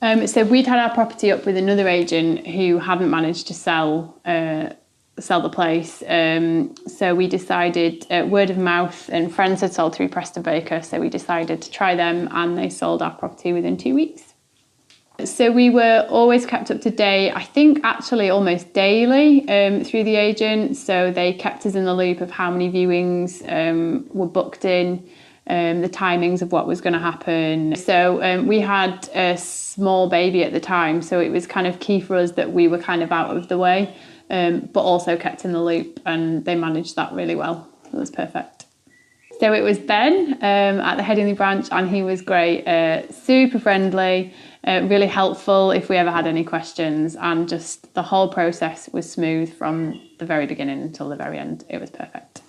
So we'd had our property up with another agent who hadn't managed to sell the place. So we decided, word of mouth, and friends had sold through Preston Baker, so we decided to try them, and they sold our property within 2 weeks. So we were always kept up to date, I think actually almost daily, through the agent. So they kept us in the loop of how many viewings were booked in, the timings of what was going to happen. So we had a small baby at the time, so it was kind of key for us that we were kind of out of the way, but also kept in the loop, and they managed that really well. It was perfect. So it was Ben at the Headingley branch, and he was great, super friendly, really helpful if we ever had any questions, and just the whole process was smooth from the very beginning until the very end. It was perfect.